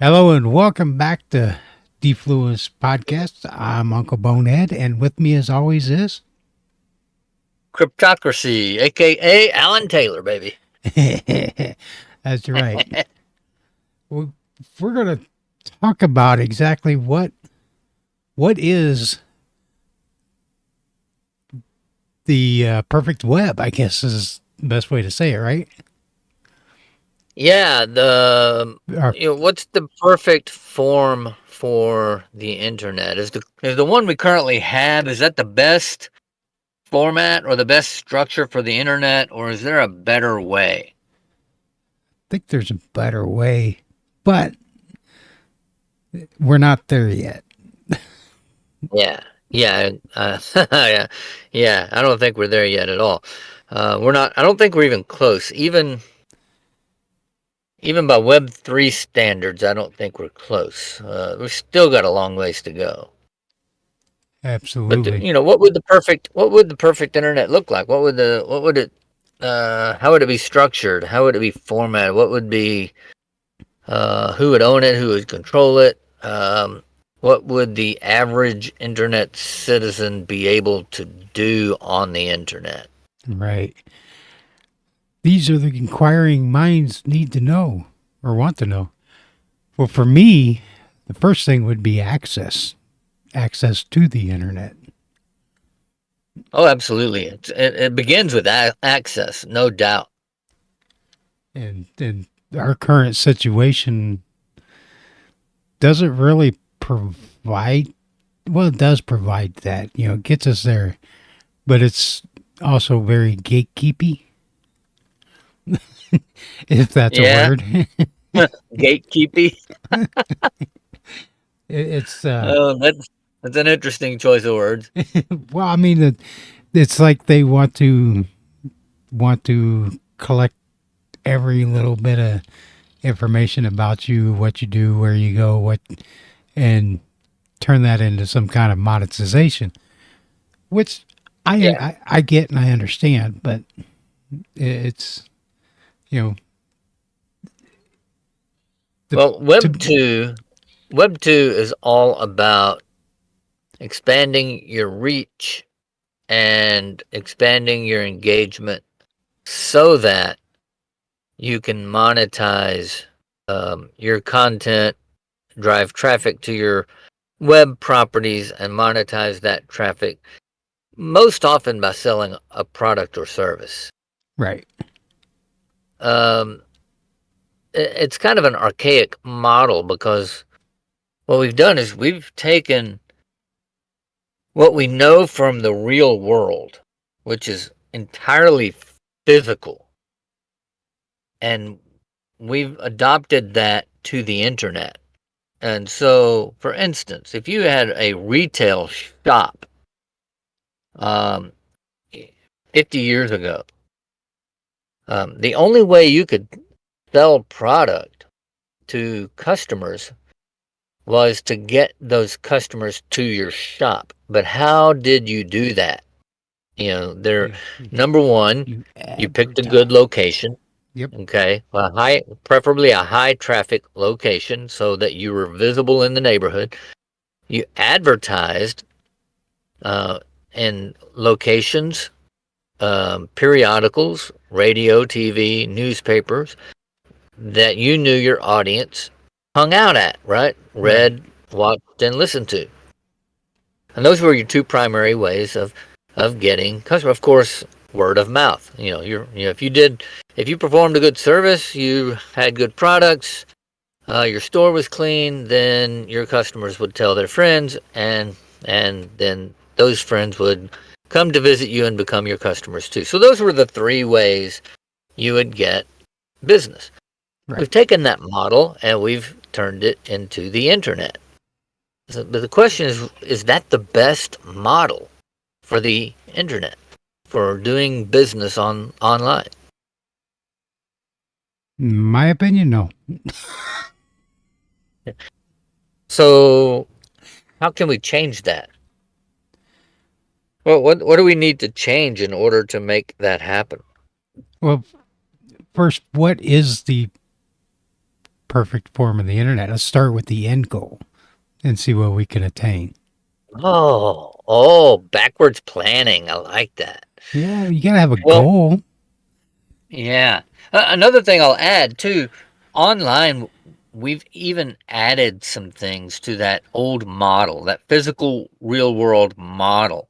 Hello and welcome back to Defluence Podcast. I'm Uncle Bonehead, and with me as always is Cryptocracy, aka Alan Taylor, baby. that's right. We're going to talk about exactly what is the perfect web, I guess is the best way to say it, right? Yeah, Or, what's the perfect form for the internet? Is the one we currently have, is that the best format or the best structure for the internet, or is there a better way? I think there's a better way, but we're not there yet. Yeah. Yeah, yeah, yeah. I don't think we're there yet at all. We're not. I don't think we're even close. Even by Web3 standards, I don't think we're close. We've still got a long ways to go. But Absolutely. what would the perfect internet look like? How would it be structured? How would it be formatted? Who would own it? Who would control it? What would the average internet citizen be able to do on the internet? Right. These are the inquiring minds need to know or want to know. Well, for me, the first thing would be access to the internet. Oh, absolutely. It begins with access, no doubt. And our current situation doesn't really provide, well, it does provide that, it gets us there, but it's also very gatekeepy, if that's a Yeah, word. gatekeeping. It's, That's an interesting choice of words. well, I mean, it's like they want to collect every little bit of information about you, what you do, where you go, and turn that into some kind of monetization, which I Yeah. I get and I understand, but it's you know the Well, to Web 2 is all about expanding your reach and expanding your engagement so that you can monetize your content, drive traffic to your web properties, and monetize that traffic most often by selling a product or service. right, Um, it's kind of an archaic model because what we've done is we've taken what we know from the real world, which is entirely physical, and we've adopted that to the internet. And so, for instance, if you had a retail shop um, 50 years ago, the only way you could sell product to customers was to get those customers to your shop. But how did you do that? They're you, number one, you you picked a good advertise. location. Yep, Okay, preferably a high traffic location so that you were visible in the neighborhood. You advertised uh, in locations, periodicals, radio, TV, newspapers that you knew your audience hung out at, right? right, Read, watched, and listened to. And those were your two primary ways of getting customer. Of course, word of mouth. If you performed a good service, you had good products, your store was clean, then your customers would tell their friends, and then those friends would come to visit you and become your customers too. So those were the three ways you would get business. We've right. taken that model and we've turned it into the internet. But the question is that the best model for the internet for doing business online? In my opinion, no. So how can we change that? Well, what do we need to change in order to make that happen? Well, first, what is the perfect form of the internet. Let's start with the end goal and see what we can attain. Oh, backwards planning. I like that. Yeah, you gotta have a Well, goal. yeah. Another thing I'll add too, online, we've even added some things to that old model, that physical real world model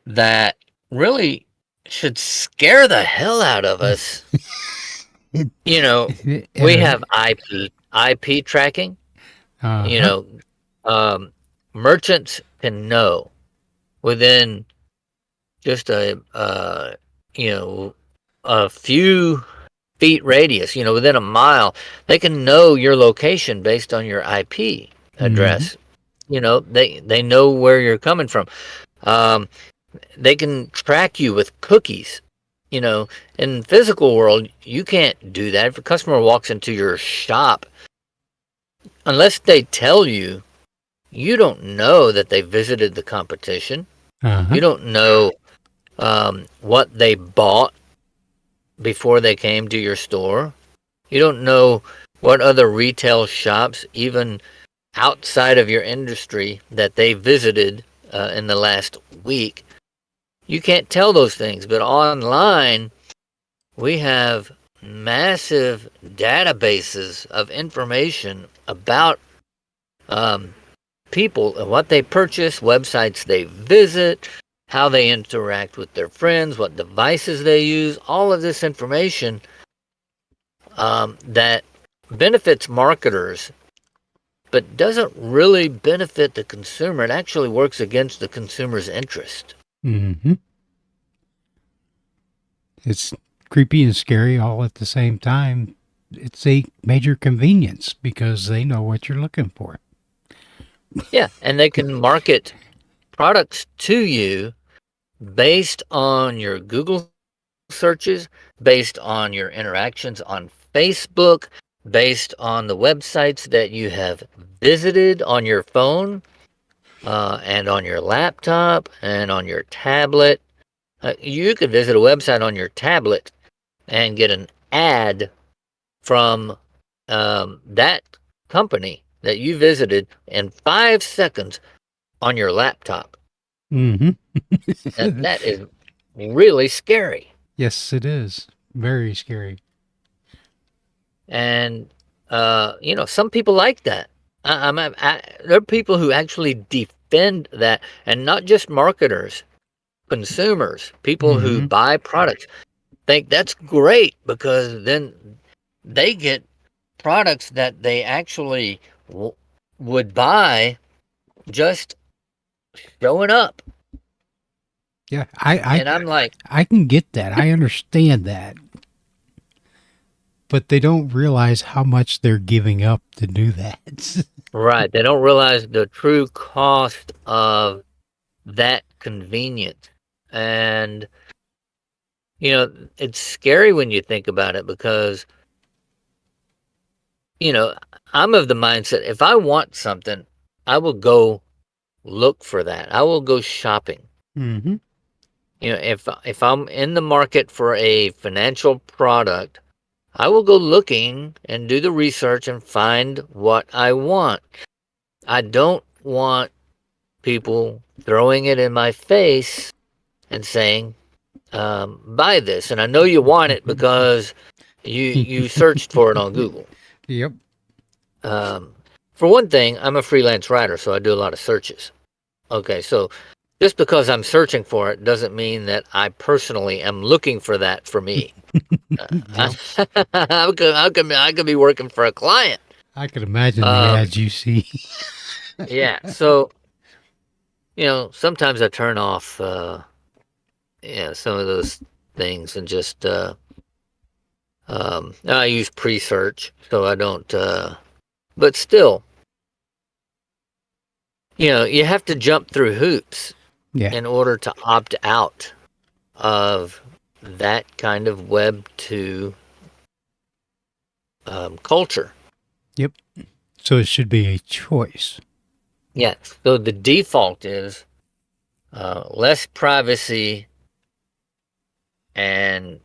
that really should scare the hell out of us. It, You know, we uh have IP tracking, you huh. know, um, merchants can know within just you know, a few feet radius, within a mile, they can know your location based on your IP Mm-hmm. address. They know where you're coming from. Um, they can track you with cookies. In physical world, you can't do that. If a customer walks into your shop, unless they tell you, you don't know that they visited the competition. Uh huh. You don't know what they bought before they came to your store. You don't know what other retail shops, even outside of your industry, that they visited in the last week. You can't tell those things, but online, we have massive databases of information about um, people and what they purchase, websites they visit, how they interact with their friends, what devices they use. All of this information that benefits marketers but doesn't really benefit the consumer. It actually works against the consumer's interest. Mm-hmm. It's creepy and scary all at the same time. It's a major convenience because they know what you're looking for. Yeah, and they can market products to you based on your Google searches, based on your interactions on Facebook, based on the websites that you have visited on your phone and on your laptop and on your tablet. You could visit a website on your tablet and get an ad from that company that you visited in 5 seconds on your laptop. Mm-hmm. That is really scary. Yes, it is. Very scary. And, some people like that. There are people who actually defend that, and not just marketers, consumers, people who Mm-hmm. buy products think that's great because then they get products that they actually would buy just showing up. Yeah, And I'm like, I can get that. I understand that, but they don't realize how much they're giving up to do that. right, they don't realize the true cost of that convenience. And, it's scary when you think about it because, you know, I'm of the mindset if I want something, I will go look for that. I will go shopping. Mm-hmm. If I'm in the market for a financial product, I will go looking and do the research and find what I want. I don't want people throwing it in my face and saying, buy this. And I know you want it because you searched for it on Google. Yep. Um, for one thing, I'm a freelance writer, so I do a lot of searches. Okay, so just because I'm searching for it doesn't mean that I personally am looking for that for me. Yep. I could be working for a client. I could imagine the Um, ads you see. yeah, so sometimes I turn off, some of those things and just I use pre-search, so I don't. But still, you have to jump through hoops Yeah. in order to opt out of that kind of Web 2 culture. Yep. So it should be a choice. Yeah. So the default is less privacy and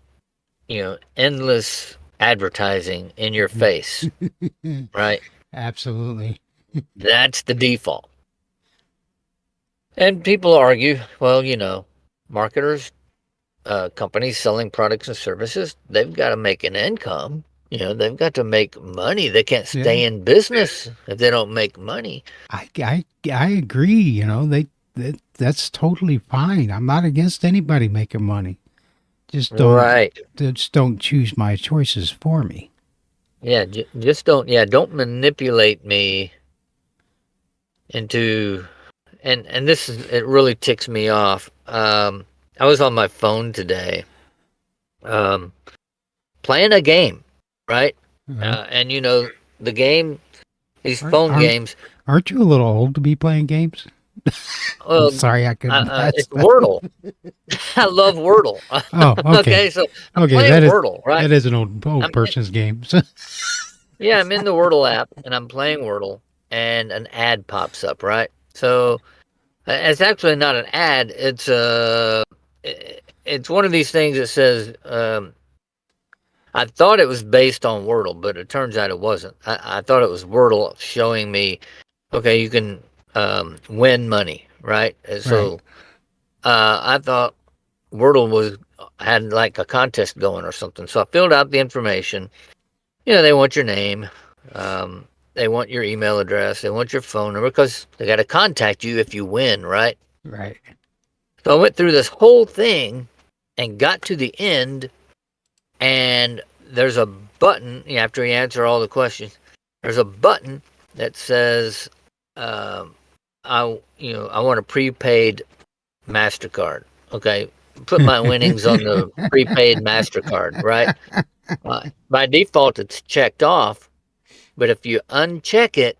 endless. advertising in your face, right? Absolutely. That's the default. And people argue, well, marketers, companies selling products and services, they've got to make an income. They've got to make money. They can't Yeah, stay in business if they don't make money. I agree. That's totally fine. I'm not against anybody making money. Just don't Right. just don't choose my choices for me. Yeah. Just don't manipulate me into, and it really ticks me off. I was on my phone today, um, playing a game, right? Uh, And the game, these aren't, phone aren't games. aren't you a little old to be playing games? I'm Well, sorry I couldn't ask it's that. Wordle. I love Wordle. Oh, okay. Okay, so I'm Okay, playing Wordle, right? that is an old I'm in, person's game. yeah, I'm in the Wordle app and I'm playing Wordle, and an ad pops up, right? So it's actually not an ad. It's one of these things that says, I thought it was based on Wordle, but it turns out it wasn't. I thought it was Wordle showing me, okay, you can win money, right? And Right. so I thought Wordle had like a contest going or something. So I filled out the information. They want your name, um, they want your email address, they want your phone number because they got to contact you if you win, right? Right. So I went through this whole thing and got to the end, and there's a button after you answer all the questions. There's a button that says, um, I want a prepaid Mastercard. Okay, put my winnings on the prepaid Mastercard, right? By default, it's checked off, but if you uncheck it,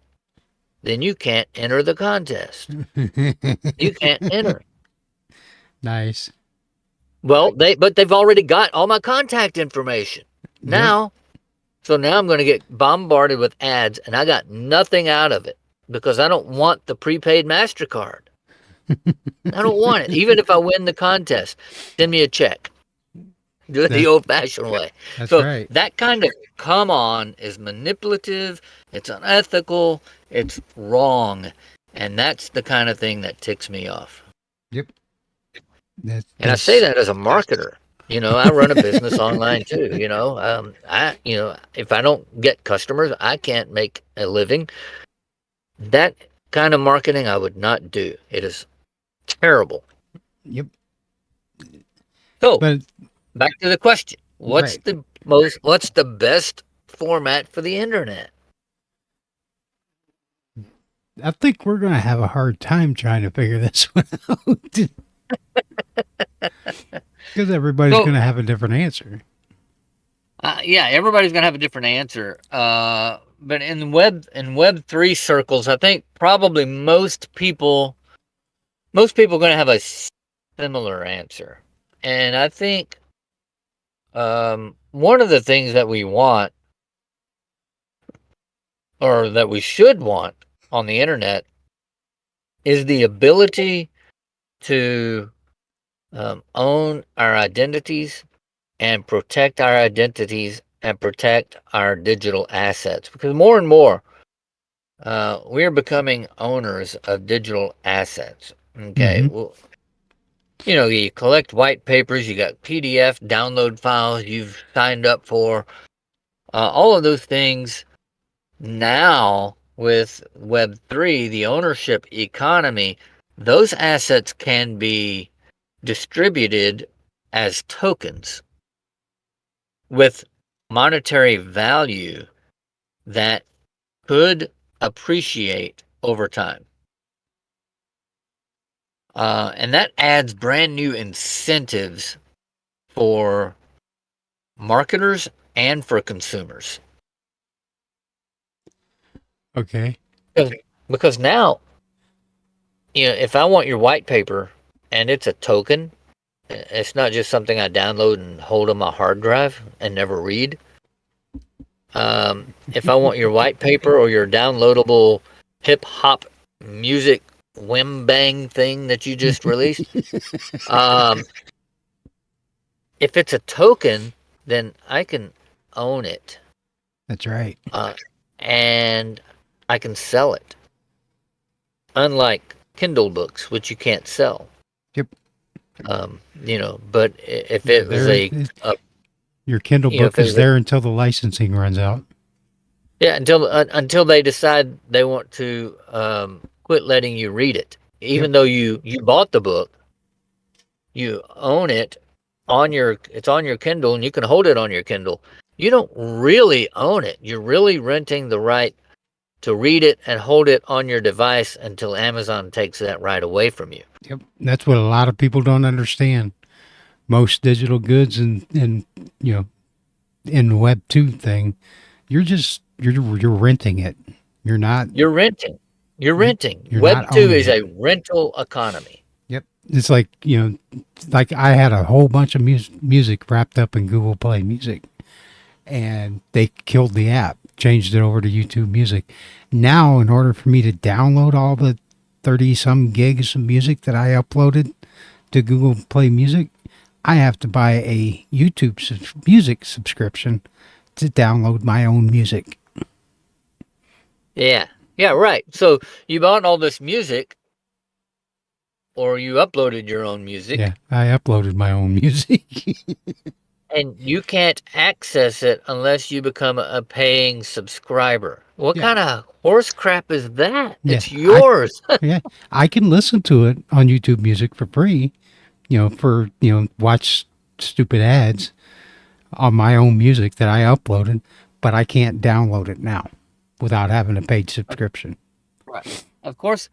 then you can't enter the contest. You can't enter. Nice. Well, they've already got all my contact information. Yep. Now, so now I'm going to get bombarded with ads, and I got nothing out of it because I don't want the prepaid Mastercard. I don't want it. Even if I win the contest, send me a check. Do it the That old-fashioned way. that's So right. that kind of come on is manipulative. It's unethical. It's wrong, and that's the kind of thing that ticks me off. Yep. And I say That's that as a marketer. I run a business online too. If I don't get customers, I can't make a living. That kind of marketing I would not do. It is terrible. yep. So But back to the question: right. What's the best format for the internet? I think we're gonna have a hard time trying to figure this one out because everybody's So gonna have a different answer. yeah, everybody's gonna have a different answer. But in Web3 circles, I think probably most people are gonna have a similar answer. And I think one of the things that we want, or that we should want on the internet, is the ability to own our identities and protect our identities and protect our digital assets. Because more and more, we're becoming owners of digital assets. Okay. Mm-hmm. Well, you collect white papers, you got PDF download files you've signed up for, all of those things. Now, with Web3, the ownership economy, those assets can be distributed as tokens with monetary value that could appreciate over time. And that adds brand new incentives for marketers and for consumers. Okay. Because, because now, if I want your white paper and it's a token, it's not just something I download and hold on my hard drive and never read. If I want your white paper or your downloadable hip hop music whim bang thing that you just released, um, if it's a token, then I can own it, That's right. uh, and I can sell it. Unlike Kindle books, which you can't sell. Yep. But if Yeah, it was there. Your Kindle if book it is was a, there until the licensing runs out. yeah, until they decide they want to quit letting you read it, Yep. even though you bought the book, you own it it's on your Kindle, and you can hold it on your Kindle. You don't really own it. You're really renting the right to read it and hold it on your device until Amazon takes that right away from you. Yep. That's what a lot of people don't understand. Most digital goods and you know in the Web 2 thing, you're renting it. You're not You're renting. You're you, renting. you're Web not 2 owning is it. a rental economy. Yep. It's like, like I had a whole bunch of music wrapped up in Google Play Music, and they killed the app, changed it over to YouTube Music. Now, in order for me to download all the 30 some gigs of music that I uploaded to Google Play Music, I have to buy a YouTube music subscription to download my own music. Yeah. Yeah, right. So you bought all this music, or you uploaded your own Yeah, music, I uploaded my own music. and you can't access it unless you become a paying subscriber. What Yeah. kind of horse crap is that? Yeah, It's yours. yeah, I can listen to it on YouTube Music for free, watch stupid ads on my own music that I uploaded, but I can't download it now without having a paid subscription. Right. Of course,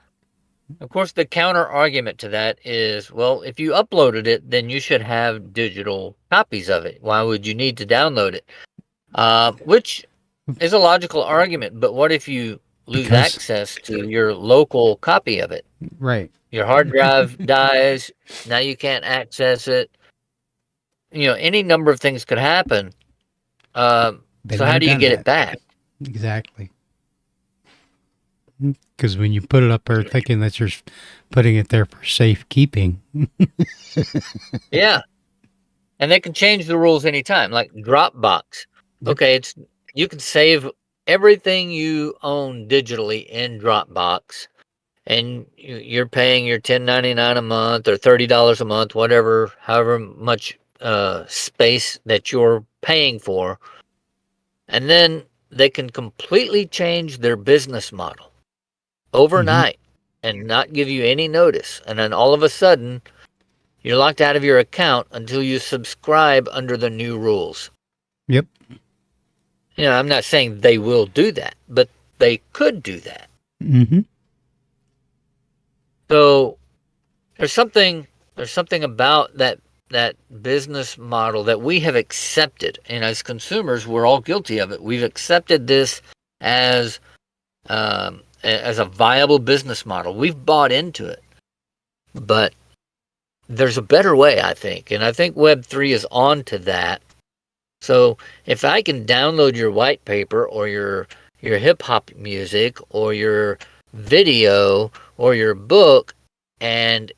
the counter argument to that is, well, if you uploaded it, then you should have digital copies of it. Why would you need to download it? Which is a logical argument, but what if you lose Because, access to your local copy of it? right, Your hard drive dies, now you can't access it. Any number of things could happen. been So how there, do you done get it that. back? Exactly. Because when you put it up there thinking that you're putting it there for safekeeping, Yeah, and they can change the rules anytime, like Dropbox. yep. Okay, you can save everything you own digitally in Dropbox, and you're paying your 10.99 a month or $30 a month, whatever, however much space that you're paying for, and then they can completely change their business model Hmm. overnight and not give you any notice, and then all of a sudden you're locked out of your account until you subscribe under the new rules. Yep. I'm not saying they will do that, but they could do that. Hmm. So there's something about that business model that we have accepted, and as consumers, we're all guilty of it. We've accepted this as as a viable business model. We've bought into it, but there's a better way, I think, and I think Web3 is on to that. So if I can download your white paper or your hip hop music or your video or your book, and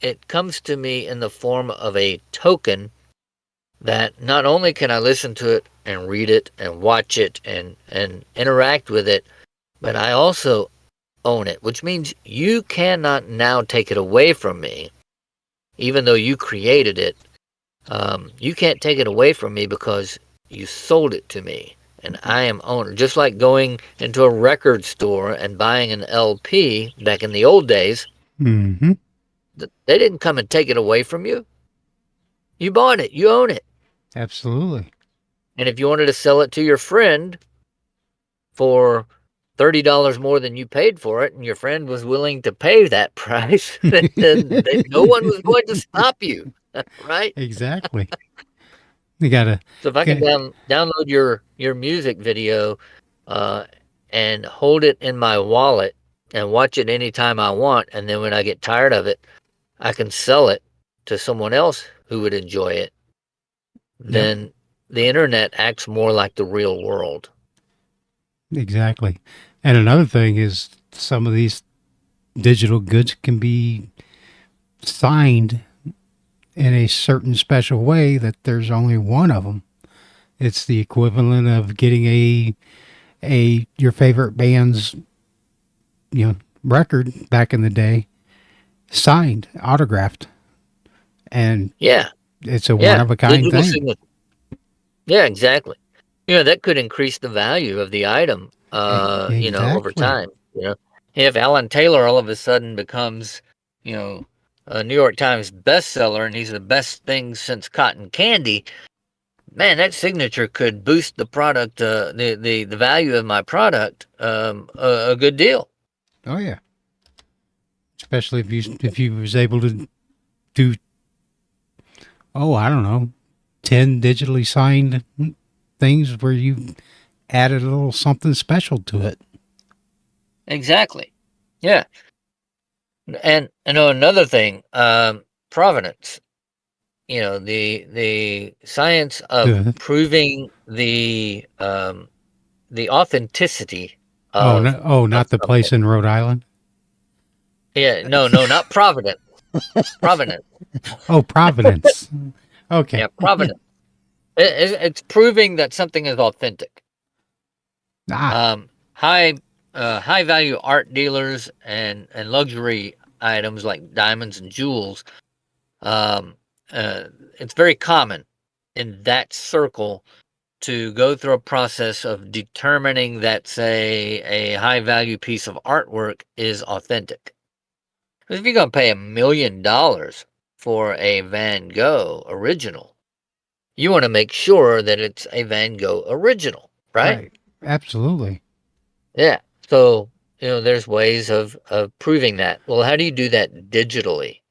it comes to me in the form of a token, that not only can I listen to it and read it and watch it and interact with it, but I also own it, which means you cannot now take it away from me, even though you created it. You can't take it away from me because you sold it to me and I am owner. Just like going into a record store and buying an LP back in the old days, Hmm. they didn't come and take it away from you. You bought it, you own it. Absolutely. And if you wanted to sell it to your friend for $30 more than you paid for it, and your friend was willing to pay that price, then no one was going to stop you, right? Exactly. You gotta. So if I can Okay. download your music video, uh, and hold it in my wallet and watch it anytime I want, and then when I get tired of it, I can sell it to someone else who would enjoy it, Yep. then the internet acts more like the real world. Exactly. And another thing is some of these digital goods can be signed in a certain special way that there's only one of them It's the equivalent of getting a your favorite band's record back in the day signed, autographed, and Yeah, it's a one yeah, of a kind digital thing. signature. Yeah, exactly. That could increase the value of the item, over Exactly. time. If Alan Taylor all of a sudden becomes, you know, a New York Times bestseller and he's the best thing since cotton candy, man, that signature could boost the product, the value of my product, a good deal. Oh yeah, especially if you was able to do, oh, I don't know, 10 digitally signed things where you added a little something special to it. Exactly. Yeah, and another thing, provenance. The science of The proving the authenticity oh of no, oh, not the something. place in Rhode Island. Yeah, no, no, not providence. Provenance. Oh, Providence. Okay. Yeah, provenance. It's proving that something is authentic. Ah, High value art dealers and luxury items like diamonds and jewels. Um, it's very common in that circle to go through a process of determining that, say, a high value piece of artwork is authentic. 'Cause if you're going to pay $1 million for a Van Gogh original, you want to make sure that it's a Van Gogh original, right? right. Absolutely. Yeah. So, there's ways of proving that. Well, how do you do that digitally?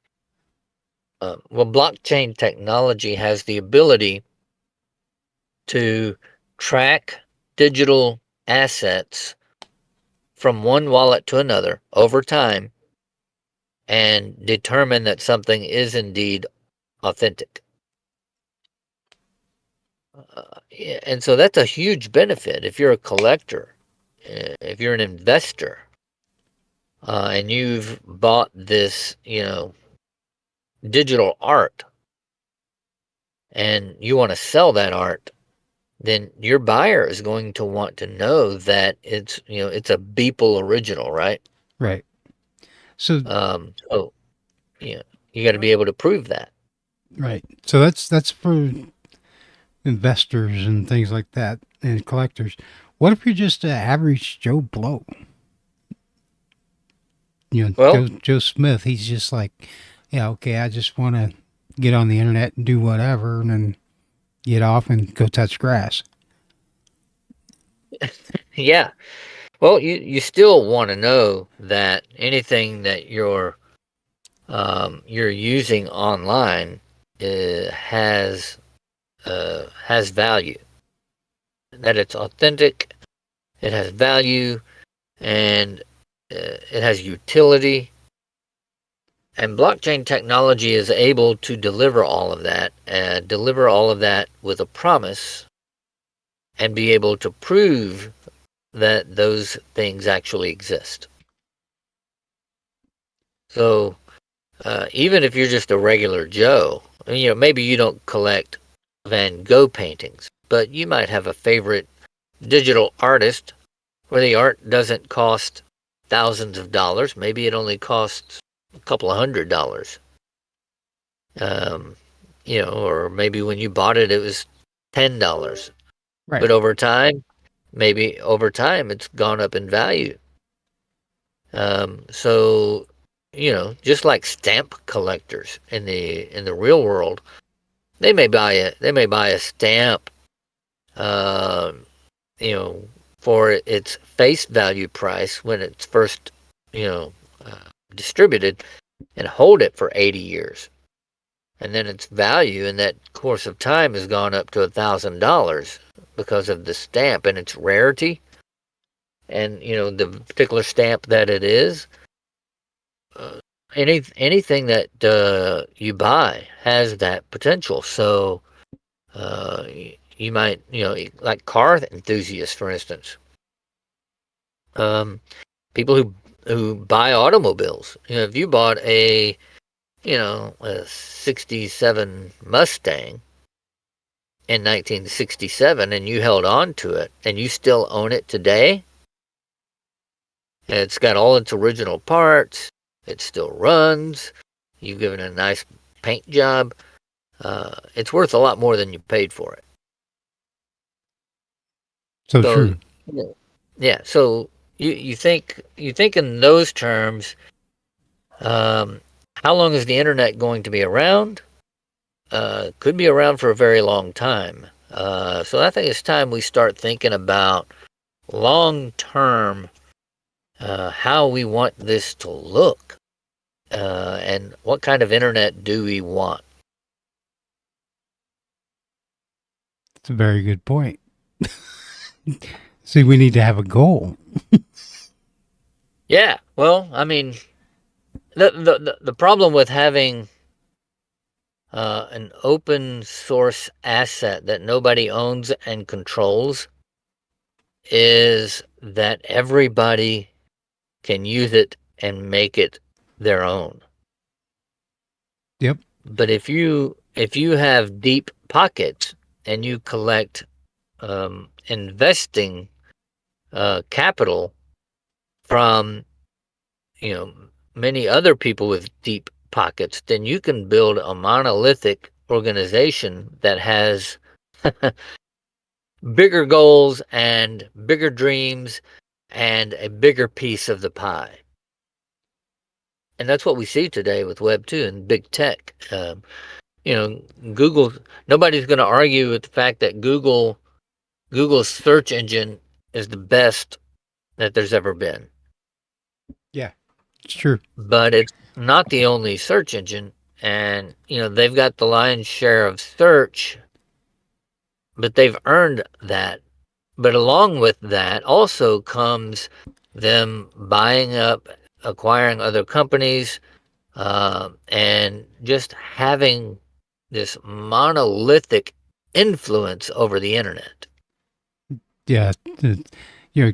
Well, blockchain technology has the ability to track digital assets from one wallet to another over time and determine that something is indeed authentic. Yeah, and so that's a huge benefit if you're a collector, if you're an investor, and you've bought this, digital art, and you want to sell that art. Then your buyer is going to want to know that it's a Beeple original, right? Right. So So you got to be able to prove that. right. So that's for investors and things like that and collectors. What if you're just an average Joe Blow? Well, Joe Smith. He's just like, yeah, okay. I just want to get on the internet and do whatever, and then get off and go touch grass. yeah. Well, you still want to know that anything that you're using online has value. That it's authentic, it has value, and it has utility. And blockchain technology is able to deliver all of that, and deliver all of that with a promise, and be able to prove that those things actually exist. So even if you're just a regular Joe, maybe you don't collect Van Gogh paintings, but you might have a favorite digital artist where the art doesn't cost thousands of dollars. Maybe it only costs a couple of $100. Um, or maybe when you bought it, it was $10. Right. But maybe over time, it's gone up in value. So just like stamp collectors in the real world, they may buy a stamp, um, you know, for its face value price when it's first, you know, uh, distributed, and hold it for 80 years, and then its value in that course of time has gone up to $1,000 because of the stamp and its rarity, and the particular stamp that it is. Uh, anything that you buy has that potential. So you might, like car enthusiasts, for instance, um, people who buy automobiles. If you bought a '67 Mustang, in 1967 and you held on to it and you still own it today, and it's got all its original parts, it still runs, you've given it a nice paint job, it's worth a lot more than you paid for it. So So, true. yeah, so you think in those terms. How long is the internet going to be around? Could be around for a very long time. So I think it's time we start thinking about long term, how we want this to look, and what kind of internet do we want. It's a very good point. See, we need to have a goal. Yeah, well, I mean, the problem with having an open source asset that nobody owns and controls is that everybody can use it and make it their own. Yep. But if you have deep pockets and you collect investing capital from many other people with deep pockets, then you can build a monolithic organization that has bigger goals and bigger dreams and a bigger piece of the pie. And that's what we see today with Web 2 and big tech. You know, Google, nobody's going to argue with the fact that Google's search engine is the best that there's ever been. Yeah, it's true. But it's not the only search engine. And, they've got the lion's share of search, but they've earned that. But along with that also comes them buying up, acquiring other companies, and just having this monolithic influence over the internet. Yeah.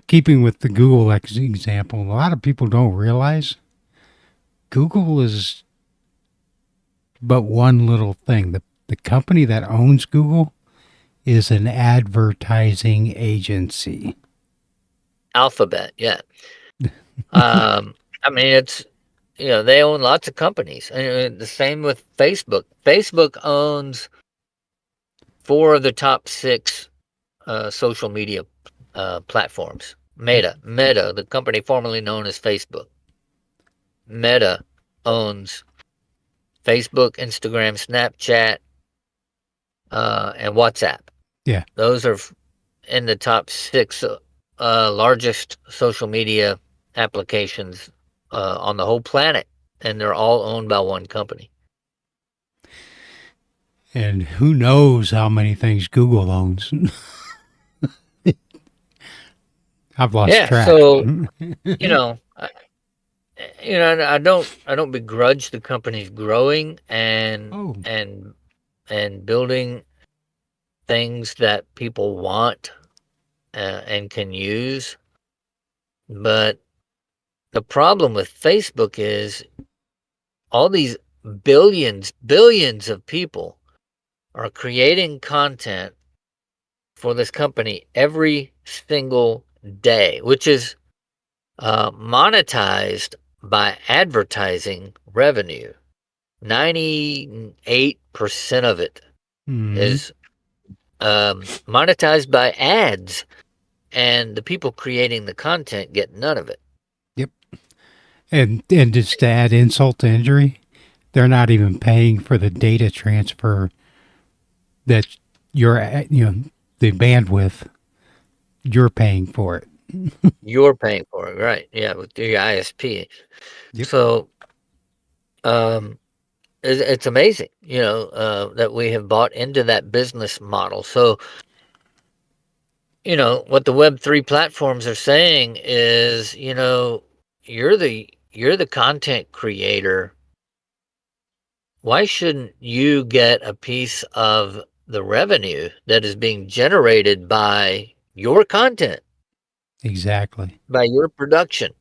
Keeping with the Google example, a lot of people don't realize Google is but one little thing. The company that owns Google is an advertising agency. Alphabet, yeah. I mean, they own lots of companies. And the same with Facebook. Facebook owns four of the top six social media platforms. Yep. Meta, the company formerly known as Facebook. Meta owns Facebook, Instagram, Snapchat, and WhatsApp. Yeah. Those are in the top six largest social media applications on the whole planet, and they're all owned by one company. And who knows how many things Google owns? I've lost Yeah, track. so you know, I, I don't begrudge the companies growing and Oh, and and building things that people want and can use, but the problem with Facebook is all these billions of people are creating content for this company every single day, which is monetized by advertising revenue. 98% of it mm-hmm. is monetized by ads, and the people creating the content get none of it. Yep. And just to add insult to injury, they're not even paying for the data transfer that you're the bandwidth you're paying for it. You're paying for it, right? Yeah, with the ISP. Yep. So um, it's amazing, that we have bought into that business model. So what the Web3 platforms are saying is, you're the content creator. Why shouldn't you get a piece of the revenue that is being generated by your content, Exactly. by your production?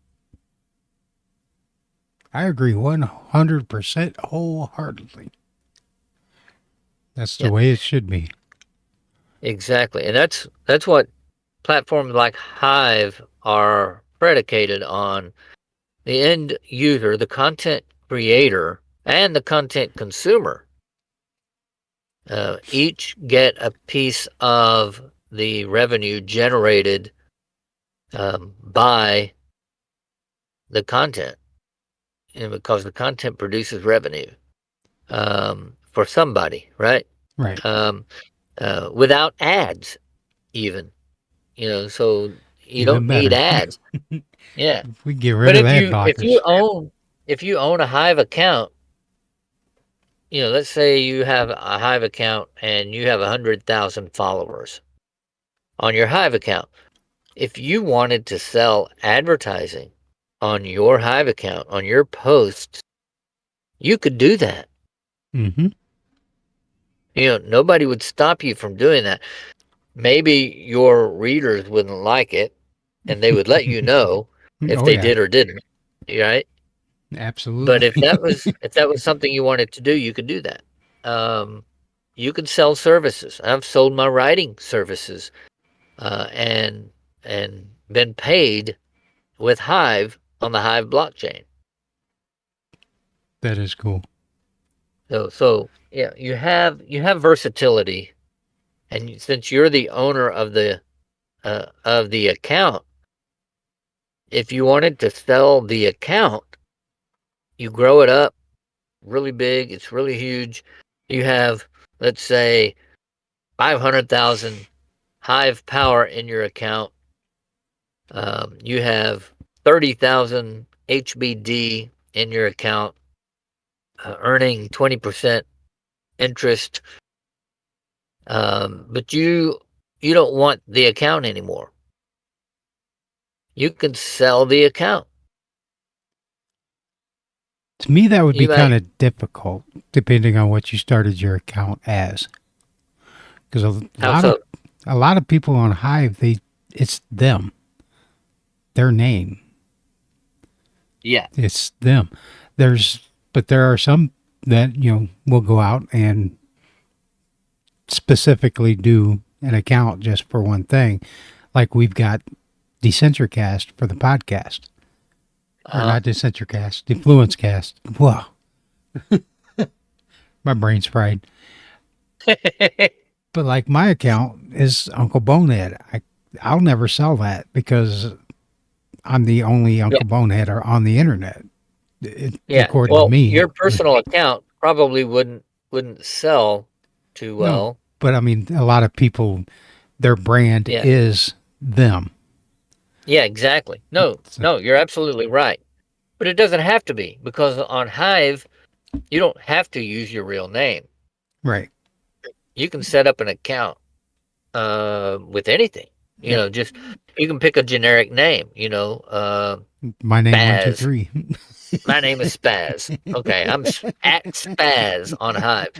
I agree 100% wholeheartedly. That's the Yeah. way it should be. Exactly, and that's what platforms like Hive are predicated on. The end user, the content creator, and the content consumer each get a piece of the revenue generated by the content, and because the content produces revenue for somebody, right? Right. Um, without ads, even, so you Even don't need better. ads. Yeah, If we get rid but of if ad you if you blockers. own if you own a Hive account, let's say you have a Hive account and you have 100,000 followers on your Hive account. If you wanted to sell advertising on your Hive account, on your posts, you could do that. Mm-hmm. Nobody would stop you from doing that. Maybe your readers wouldn't like it and they would let you know if Oh they yeah, did or didn't, right? But if absolutely. that was something you wanted to do, you could do that. Um, you could sell services. I've sold my writing services and been paid with Hive on the Hive blockchain. That is cool. So yeah, you have versatility, and since you're the owner of the account, if you wanted to sell the account, you grow it up really big. It's really huge. You have, let's say, 500,000 Hive power in your account. You have 30,000 HBD in your account, earning 20% interest. But you don't want the account anymore. You can sell the account. To me, that would be You kind might. of difficult, depending on what you started your account as. Because How so? a lot of people on Hive, it's them, their name, Yeah. it's them. But there are some that will go out and specifically do an account just for one thing. Like we've got Decentricast for the podcast, or Uh not Decentricast, Defluencecast. Whoa, my brain's fried. huh. But like my account is Uncle Bonehead. I'll never sell that because I'm the only Yeah. Uncle Bonehead on the internet, Yeah. according to Well, me. your personal account probably wouldn't sell too No, well. but I mean, a lot of people, their brand Yeah. is them. Yeah. Exactly. No. So, No. You're absolutely right. But it doesn't have to be, because on Hive you don't have to use your real name. right. You can set up an account with anything. Yep. Just you can pick a generic name. My name, one, two, Spaz. three. My name is Spaz. Okay, I'm at Spaz on Hive.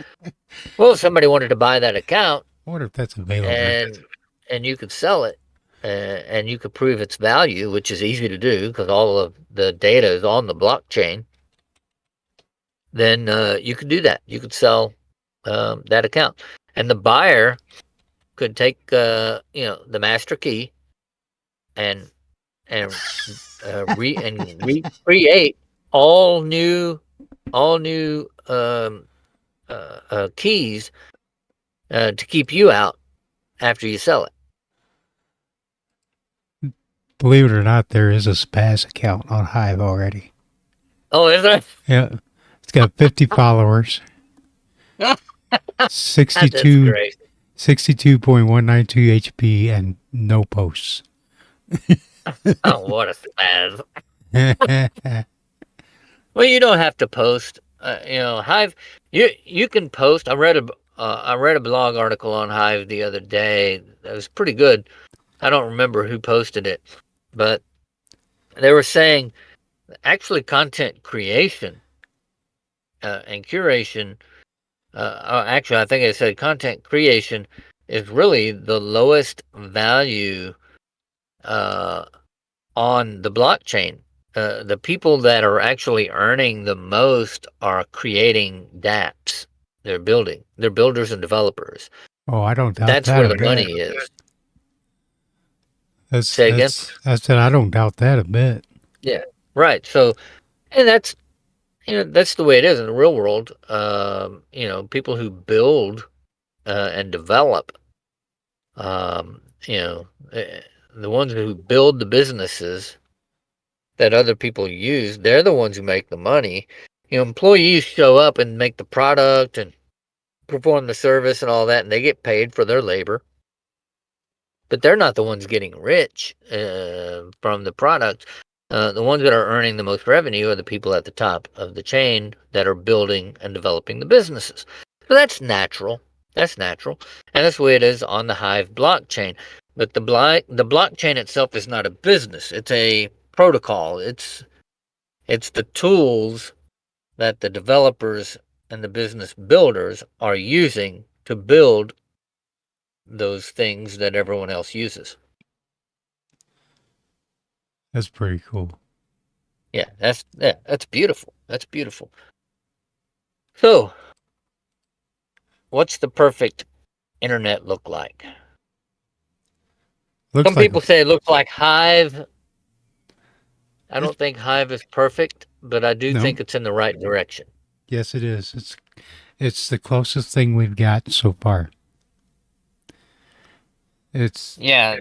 Well, if somebody wanted to buy that account I wonder if that's available. and and you could sell it, and you could prove its value, which is easy to do because all of the data is on the blockchain, then you could do that. You could sell that account, and the buyer could take the master key and and recreate all new all new keys to keep you out after you sell it. Believe it or not, there is a Spaz account on Hive already. Oh, is there? Yeah. It's got 50 followers, That's 62, great. 62.192 HP, and no posts. Oh, what a spaz. Well, you don't have to post. Hive. You can post. I read a blog article on Hive the other day. That was pretty good. I don't remember who posted it, but they were saying actually content creation and curation. Actually, I think I said content creation is really the lowest value uh, on the blockchain. The people that are actually earning the most are creating dApps. They're builders and developers. Oh, I don't doubt That's that where a the money bit. is. That's Say again? that's I said I don't doubt that a bit. Yeah. Right. So, and that's, that's the way it is in the real world. People who build and develop, um, you know, eh, the ones who build the businesses that other people use, they're the ones who make the money. Employees show up and make the product and perform the service and all that, and they get paid for their labor, but they're not the ones getting rich from the product. The ones that are earning the most revenue are the people at the top of the chain that are building and developing the businesses. So that's natural. That's natural, and that's the way it is on the Hive blockchain. But the blockchain itself is not a business; it's a protocol. It's the tools that the developers and the business builders are using to build those things that everyone else uses. That's pretty cool. That's beautiful. That's beautiful. So, what's the perfect internet look like? Looks Some like people say it looks like Hive. I it's don't think Hive is perfect, but I do no. think it's in the right direction. Yes, it is. It's the closest thing we've got so far. It's Yeah,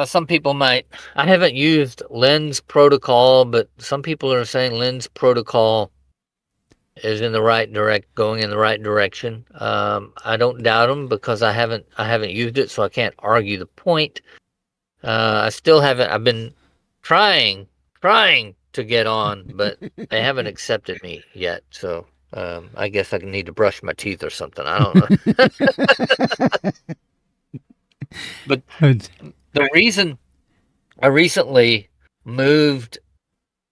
some people might. I haven't used Lens Protocol, but some people are saying Lens Protocol is in the right going in the right direction. I don't doubt them because I haven't used it, so I can't argue the point. I still haven't. I've been trying, trying to get on, but they haven't accepted me yet. So I guess I need to brush my teeth or something. I don't know. But the reason I recently moved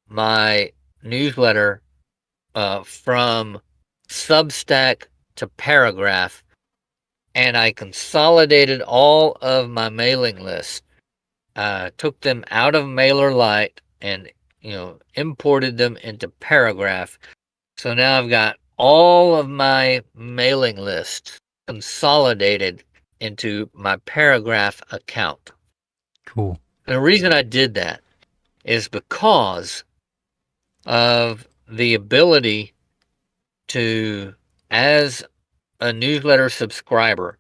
my newsletter from Substack to Paragraph, and I consolidated all of my mailing lists. Took them out of MailerLite and imported them into Paragraph. So now I've got all of my mailing lists consolidated into my Paragraph account. cool. And the reason I did that is because of the ability to, as a newsletter subscriber,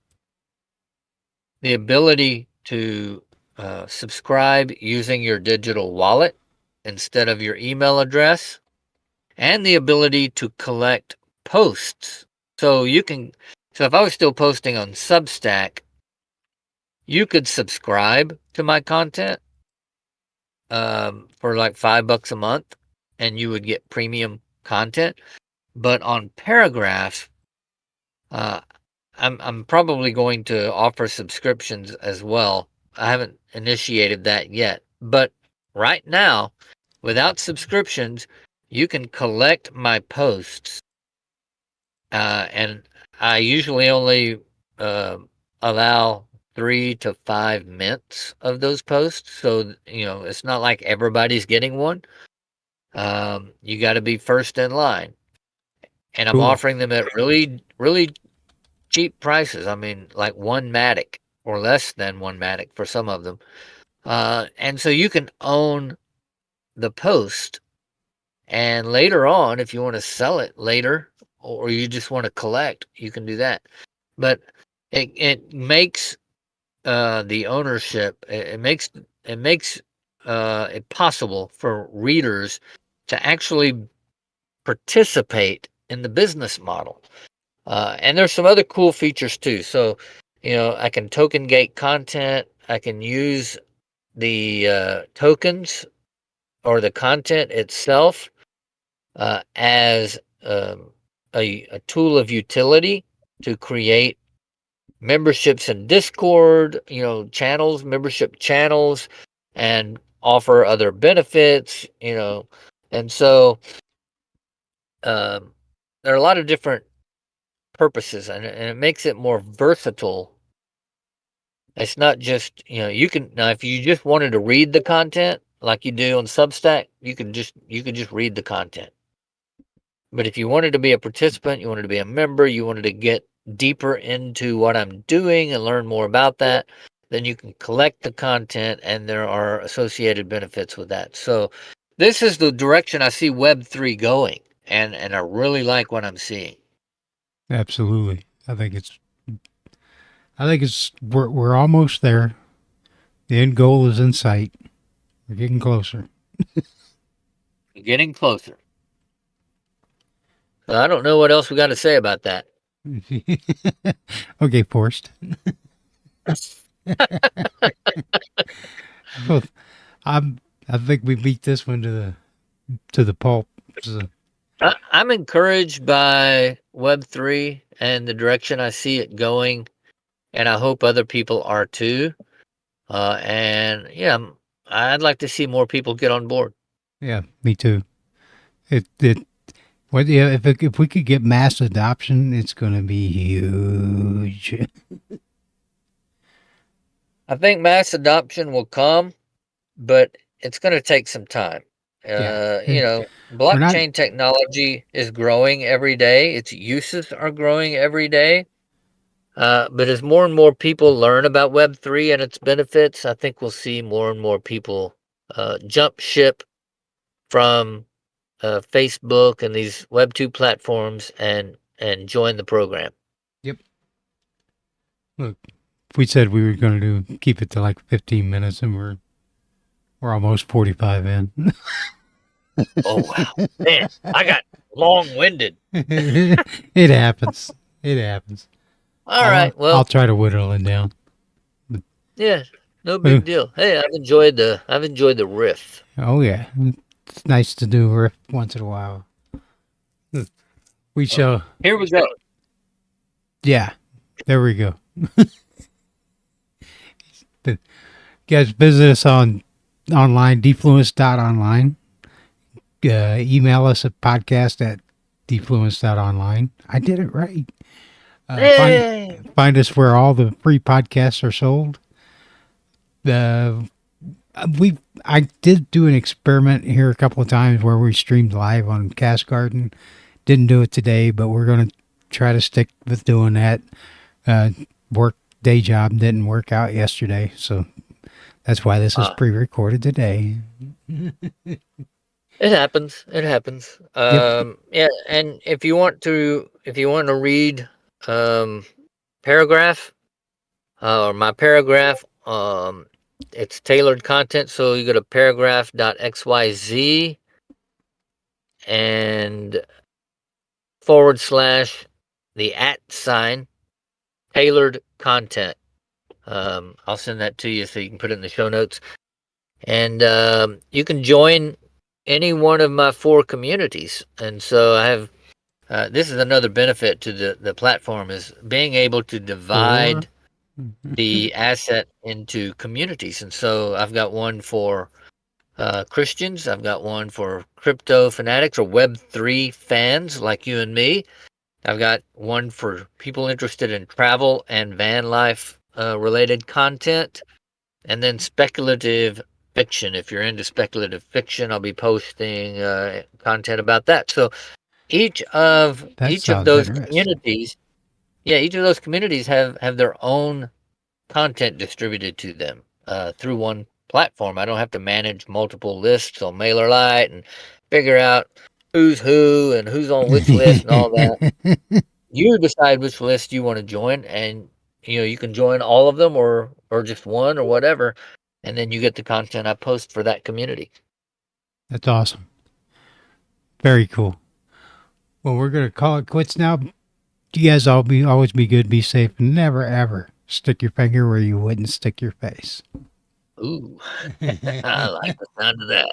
the ability to subscribe using your digital wallet instead of your email address, and the ability to collect posts. So so if I was still posting on Substack, you could subscribe to my content for like $5 a month, and you would get premium content. But on Paragraph, uh, I'm probably going to offer subscriptions as well. I haven't initiated that yet, but right now, without subscriptions, you can collect my posts, and I usually only uh, allow 3 to 5 minutes of those posts. So it's not like everybody's getting one. You got to be first in line, and I'm Cool. offering them at really, really cheap prices. I mean, like one Matic or less than one Matic for some of them. And so you can own the post. And later on, if you want to sell it later or you just want to collect, you can do that. But it makes the ownership, it makes it possible for readers to actually participate in the business model. And there's some other cool features too. So, I can token gate content. I can use the tokens or the content itself as a tool of utility to create memberships in Discord, membership channels, and offer other benefits, And so um, there are a lot of different purposes, and it makes it more versatile. It's not just, you can now if you just wanted to read the content like you do on Substack, you could just read the content. But if you wanted to be a participant, you wanted to be a member, you wanted to get deeper into what I'm doing and learn more about that, then you can collect the content, and there are associated benefits with that. So this is the direction I see Web3 going, and I really like what I'm seeing. Absolutely. We're almost there. The end goal is in sight. We're getting closer. Getting closer. So I don't know what else we got to say about that. Okay, Forrest. Well, I think we beat this one to the pulp. So, I'm encouraged by Web3 and the direction I see it going, and I hope other people are too. And yeah, I'd like to see more people get on board. yeah, me too. It What? Yeah, if we could get mass adoption, it's going to be huge. I think mass adoption will come, but it's going to take some time. Yeah, we're not. Blockchain technology is growing every day. Its uses are growing every day. But as more and more people learn about Web3 and its benefits, I think we'll see more and more people jump ship from Facebook and these Web2 platforms and join the program. Yep. Look, we said we were going to keep it to like 15 minutes, and we're almost 45 in. Oh wow, man, I got long-winded. It happens. It happens. All right, I'll well, try to whittle it down. yeah, no big deal. Hey, I've enjoyed the riff. Oh yeah, it's nice to do riff once in a while. We Well, shall. here we go. Yeah, there we go. You guys visit us online, defluence.online. Email us at podcast@defluence.online. I did it right. Hey, Find us where all the free podcasts are sold. Uh, I did do an experiment here a couple of times where we streamed live on Cast Garden. Didn't do it today, but we're going to try to stick with doing that. Work day job didn't work out yesterday, so that's why this is pre-recorded today. it happens. It happens. Yep. Yeah, and if you want to read paragraph or my paragraph, it's tailored content. So you go to paragraph.xyz and / the @ tailored content. I'll send that to you so you can put it in the show notes. And you can join any one of my 4 communities. And so I have this is another benefit to the platform, is being able to divide the asset into communities. And so I've got one for Christians. I've got one for crypto fanatics or Web3 fans like you and me. I've got one for people interested in travel and van life related content, and then speculative fiction. If you're into speculative fiction, I'll be posting content about that. So each of That sounds those interesting. communities, yeah, each of those communities have their own content distributed to them through one platform. I don't have to manage multiple lists on MailerLite and figure out who's who and who's on which list and all that. You decide which list you want to join, and you can join all of them or just one or whatever, and then you get the content I post for that community. That's awesome. Very cool. Well, we're gonna call it quits now. You guys always be good, be safe, and never ever stick your finger where you wouldn't stick your face. Ooh, I like the sound of that.